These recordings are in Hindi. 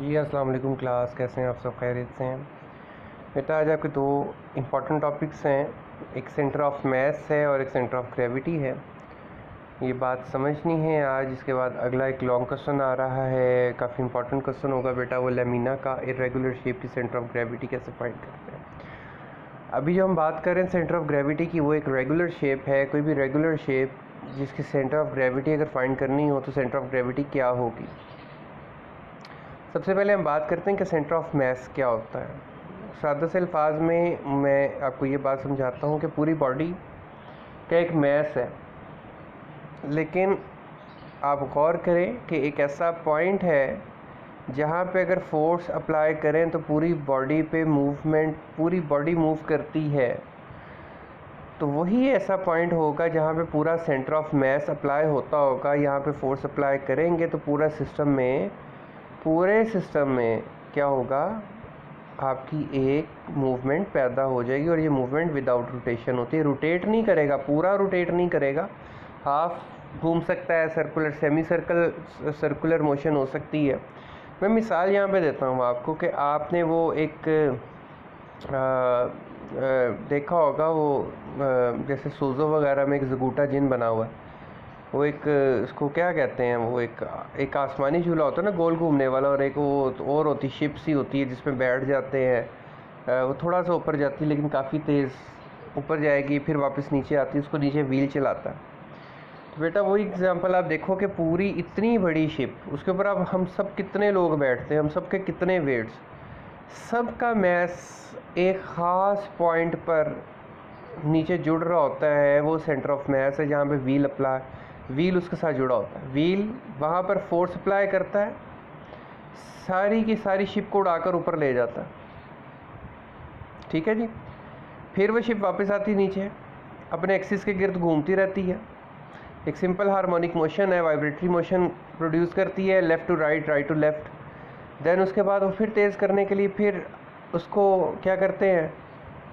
जी अस्सलाम वालेकुम क्लास, कैसे हैं आप सब? खैरियत से हैं बेटा? आज आपके दो इम्पॉर्टेंट टॉपिक्स हैं, एक सेंटर ऑफ मास है और एक सेंटर ऑफ ग्रेविटी है। ये बात समझनी है आज। इसके बाद अगला एक लॉन्ग क्वेश्चन आ रहा है, काफ़ी इंपॉर्टेंट क्वेश्चन होगा बेटा। वो लेमिना का इरेगुलर शेप की सेंटर ऑफ ग्रेविटी कैसे फाइंड करते हैं। अभी जो हम बात कर रहे हैं सेंटर ऑफ ग्रेविटी की, वो एक रेगुलर शेप है। कोई भी रेगुलर शेप जिसकी सेंटर ऑफ ग्रेविटी अगर फाइंड करनी हो तो सेंटर ऑफ ग्रेविटी क्या होगी। सबसे पहले हम बात करते हैं कि सेंटर ऑफ मास क्या होता है। सादा से अल्फाज में मैं आपको ये बात समझाता हूँ कि पूरी बॉडी का एक मास है, लेकिन आप गौर करें कि एक ऐसा पॉइंट है जहाँ पे अगर फोर्स अप्लाई करें तो पूरी बॉडी पे मूवमेंट, पूरी बॉडी मूव करती है। तो वही ऐसा पॉइंट होगा जहाँ पे पूरा सेंटर ऑफ मास अप्लाई होता होगा। यहाँ पे फोर्स अप्लाई करेंगे तो पूरे सिस्टम में क्या होगा, आपकी एक मूवमेंट पैदा हो जाएगी। और ये मूवमेंट विदाउट रोटेशन होती है। रोटेट नहीं करेगा, पूरा रोटेट नहीं करेगा, हाफ घूम सकता है, सर्कुलर, सेमी सर्कुलर मोशन हो सकती है। मैं मिसाल यहाँ पे देता हूँ आपको कि आपने वो एक देखा होगा, वो जैसे सोज़ो वगैरह में एक जगूटा जिन बना हुआ है। वो एक इसको क्या कहते हैं, वो एक आसमानी झूला होता है ना, गोल घूमने वाला, और एक वो और होती, शिप सी होती है जिसमें बैठ जाते हैं। वो थोड़ा सा ऊपर जाती है लेकिन काफ़ी तेज़ ऊपर जाएगी, फिर वापस नीचे आती है, उसको नीचे व्हील चलाता है। तो बेटा वही एग्जांपल आप देखो कि पूरी इतनी बड़ी शिप, उसके ऊपर अब हम सब कितने लोग बैठते हैं, हम सब के कितने वेट्स, सबका मैस एक ख़ास पॉइंट पर नीचे जुड़ रहा होता है। वो सेंटर ऑफ मास है जहाँ पे व्हील उसके साथ जुड़ा होता है। व्हील वहाँ पर फोर्स अप्लाई करता है, सारी की सारी शिप को उड़ाकर ऊपर ले जाता है। ठीक है जी। फिर वो शिप वापस आती नीचे, अपने एक्सिस के गिर्द घूमती रहती है। एक सिंपल हार्मोनिक मोशन है, वाइब्रेटरी मोशन प्रोड्यूस करती है, left to right, right to left. Then उसके बाद वो फिर तेज़ करने के लिए फिर उसको क्या करते हैं,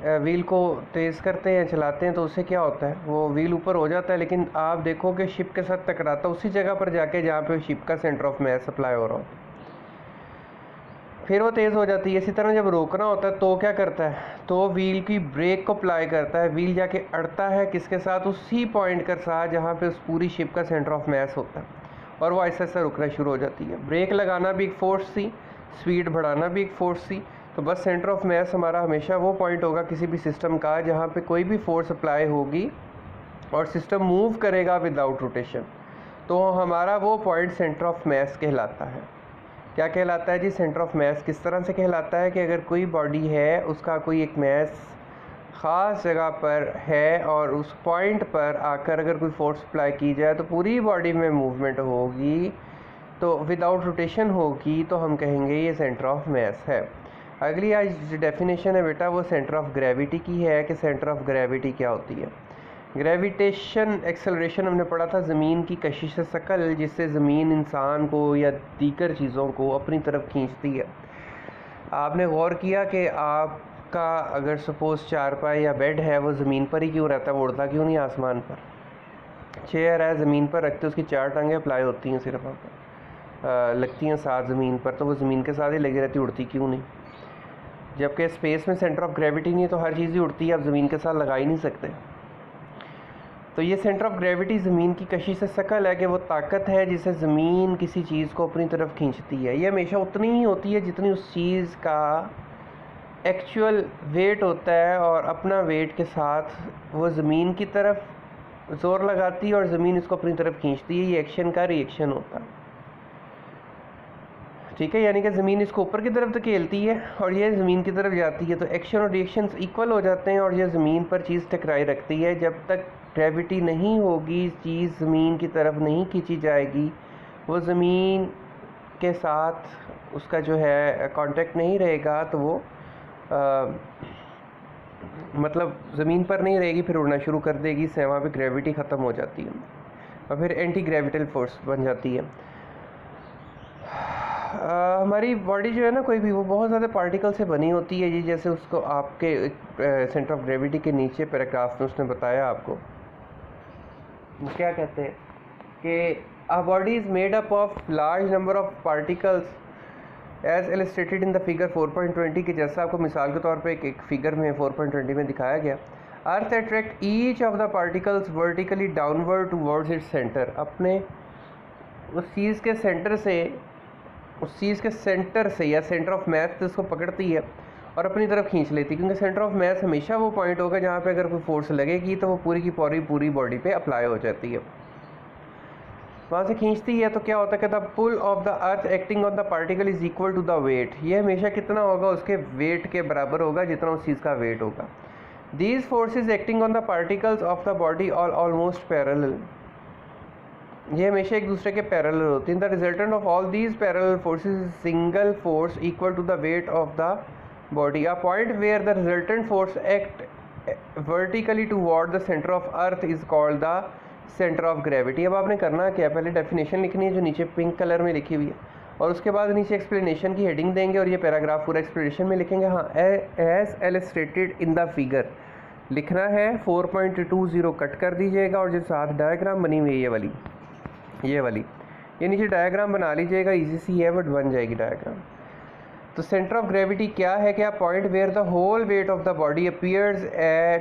व्हील को तेज़ करते हैं, चलाते हैं। तो उससे क्या होता है, वो व्हील ऊपर हो जाता है, लेकिन आप देखो कि शिप के साथ टकराता उसी जगह पर जाके जहाँ पे शिप का सेंटर ऑफ मास अप्लाई हो रहा होता है। फिर वो तेज़ हो जाती है। इसी तरह जब रोकना होता है तो क्या करता है, तो व्हील की ब्रेक को अप्लाई करता है। व्हील जाके अड़ता है किसके साथ, उसी पॉइंट के साथ जहाँ पे उस पूरी शिप का सेंटर ऑफ मास होता है, और वो ऐसा ऐसा रुकना शुरू हो जाती है। ब्रेक लगाना भी एक फोर्स थी, स्पीड बढ़ाना भी एक फोर्स थी। तो बस सेंटर ऑफ मास हमारा हमेशा वो पॉइंट होगा किसी भी सिस्टम का जहाँ पे कोई भी फोर्स अप्लाई होगी और सिस्टम मूव करेगा विदाउट रोटेशन। तो हमारा वो पॉइंट सेंटर ऑफ मास कहलाता है। क्या कहलाता है जी? सेंटर ऑफ मास किस तरह से कहलाता है कि अगर कोई बॉडी है, उसका कोई एक मास ख़ास जगह पर है और उस पॉइंट पर आकर अगर कोई फोर्स अप्लाई की जाए तो पूरी बॉडी में मूवमेंट होगी, तो विदाउट रोटेशन होगी, तो हम कहेंगे ये सेंटर ऑफ मास है। अगली आज जो डेफिनेशन है बेटा, वो सेंटर ऑफ ग्रेविटी की है कि सेंटर ऑफ ग्रेविटी क्या होती है। ग्रेविटेशन एक्सेलरेशन हमने पढ़ा था, ज़मीन की कशिश सकल, जिससे ज़मीन इंसान को या दीगर चीज़ों को अपनी तरफ खींचती है। आपने गौर किया कि आपका अगर सपोज़ चारपाई या बेड है, वो ज़मीन पर ही क्यों रहता है, वो उड़ता क्यों नहीं आसमान पर? चेयर है, ज़मीन पर रखते, उसकी चार टांगें अप्लाई होती हैं, सिर्फ लगती हैं साथ ज़मीन पर, तो वो ज़मीन के साथ ही लगी रहती, उड़ती क्यों नहीं? जबकि स्पेस में सेंटर ऑफ ग्रेविटी नहीं है, तो हर चीज़ ही उड़ती है, आप ज़मीन के साथ लगा ही नहीं सकते। तो ये सेंटर ऑफ ग्रेविटी ज़मीन की कशिश से सकल है कि वो ताकत है जिससे ज़मीन किसी चीज़ को अपनी तरफ खींचती है। ये हमेशा उतनी ही होती है जितनी उस चीज़ का एक्चुअल वेट होता है, और अपना वेट के साथ वो ज़मीन की तरफ ज़ोर लगाती है और ज़मीन इसको अपनी तरफ खींचती है। ये एक्शन का रिएक्शन होता है। ठीक है, यानी कि ज़मीन इसको ऊपर की तरफ धकेलती है और ये ज़मीन की तरफ जाती है, तो एक्शन और रिएक्शंस इक्वल हो जाते हैं और ये ज़मीन पर चीज़ टकराई रखती है। जब तक ग्रेविटी नहीं होगी, चीज़ ज़मीन की तरफ नहीं खींची जाएगी, वो ज़मीन के साथ उसका जो है कांटेक्ट नहीं रहेगा, तो वो मतलब ज़मीन पर नहीं रहेगी, फिर उड़ना शुरू कर देगी, इससे वहाँ पे ग्रेविटी ख़त्म हो जाती है और फिर एंटी ग्रेविटल फोर्स बन जाती है। हमारी बॉडी जो है ना, कोई भी, वो बहुत ज़्यादा पार्टिकल से बनी होती है। ये जैसे उसको आपके सेंटर ऑफ ग्रेविटी के नीचे पैराग्राफ में उसने बताया आपको, वो क्या कहते हैं कि a body is made up of large number of particles as illustrated in the figure 4.20 के जैसा आपको मिसाल के तौर पे एक फिगर में 4.20 में दिखाया गया। Earth attract each of the particles vertically downward towards its centre, अपने उस चीज़ के सेंटर से या सेंटर ऑफ मास से उसको पकड़ती है और अपनी तरफ खींच लेती है, क्योंकि सेंटर ऑफ मास हमेशा वो पॉइंट होगा जहाँ पे अगर कोई फोर्स लगेगी तो वो पूरी की पूरी बॉडी पे अप्लाई हो जाती है, वहाँ से खींचती है। तो क्या होता है, कहता pull of the earth acting on the particle is equal to the weight, ये हमेशा कितना होगा, उसके वेट के बराबर होगा जितना उस चीज़ का वेट होगा। These forces acting on the particles of the body all almost parallel, ये हमेशा एक दूसरे के पैरेलल होती हैं। The resultant of all these parallel forces single force equal to the weight of the body, a point where the resultant force act vertically toward the centre of earth is called the centre of gravity. अब आपने करना क्या है, पहले डेफिनेशन लिखनी है जो नीचे पिंक कलर में लिखी हुई है, और उसके बाद नीचे एक्सप्लेनेशन की हेडिंग देंगे और ये पैराग्राफ पूरा एक्सप्लेनेशन में लिखेंगे। हाँ, as illustrated in the figure लिखना है, 4.20 कट कर दीजिएगा और जो साथ डायग्राम बनी हुई है ये वाली ये नीचे डायग्राम बना लीजिएगा, इजी सी है बट बन जाएगी डायग्राम। तो सेंटर ऑफ ग्रेविटी क्या है, क्या point where the whole weight of the body appears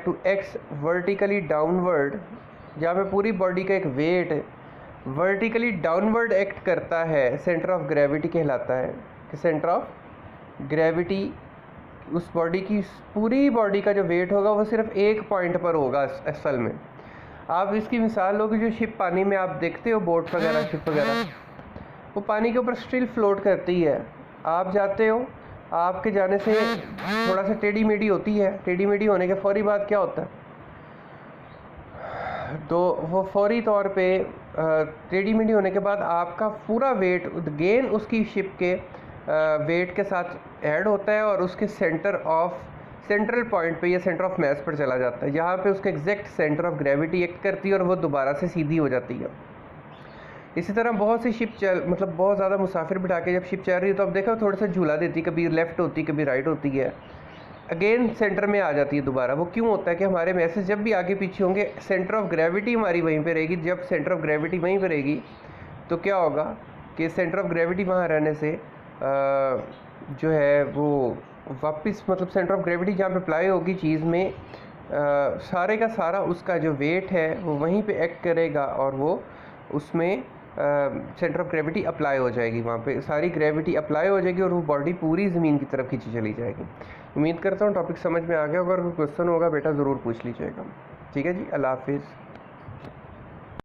to acts vertically downward, जहाँ पे पूरी बॉडी का एक वेट वर्टिकली डाउनवर्ड एक्ट करता है, सेंटर ऑफ ग्रेविटी कहलाता है। कि सेंटर ऑफ ग्रेविटी उस बॉडी की पूरी बॉडी का जो वेट होगा वो सिर्फ एक पॉइंट पर होगा। असल में आप इसकी मिसाल लो कि जो शिप पानी में आप देखते हो, बोट वगैरह शिप वगैरह, वो पानी के ऊपर स्टिल फ्लोट करती है। आप जाते हो, आपके जाने से थोड़ा सा टेढ़ी मेढ़ी होती है, टेढ़ी मेढ़ी होने के फौरी बाद क्या होता है, तो वो फौरी तौर पे टेढ़ी मेढ़ी होने के बाद आपका पूरा वेट गेन उसकी शिप के वेट के साथ ऐड होता है और उसके सेंट्रल पॉइंट पे या सेंटर ऑफ मास पर चला जाता है, जहाँ पे उसके exact centre of gravity act करती है और वो दोबारा से सीधी हो जाती है। इसी तरह बहुत सी शिप मतलब बहुत ज़्यादा मुसाफिर बिठा के जब शिप चल रही है तो अब देखो थोड़ा सा झूला देती, कभी लेफ़्ट होती कभी राइट होती है, अगेन सेंटर में आ जाती है दोबारा। वो क्यों होता है कि हमारे मैसेज जब भी आगे पीछे होंगे सेंटर ऑफ ग्रेविटी हमारी वहीं पे रहेगी। जब सेंटर ऑफ ग्रेविटी वहीं पे रहेगी तो क्या होगा कि सेंटर ऑफ ग्रेविटी वहाँ रहने से जो है वो वापस मतलब सेंटर ऑफ ग्रेविटी जहाँ पे अप्लाई होगी चीज़ में सारे का सारा उसका जो वेट है वो वहीं पे एक्ट करेगा और वो उसमें सेंटर ऑफ ग्रेविटी अप्लाई हो जाएगी, वहाँ पे सारी ग्रेविटी अप्लाई हो जाएगी और वो बॉडी पूरी ज़मीन की तरफ खींची चली जाएगी। उम्मीद करता हूँ टॉपिक समझ में आ गया होगा, अगर कोई क्वेश्चन होगा बेटा ज़रूर पूछ लीजिएगा। ठीक है जी, अल्लाह हाफिज़।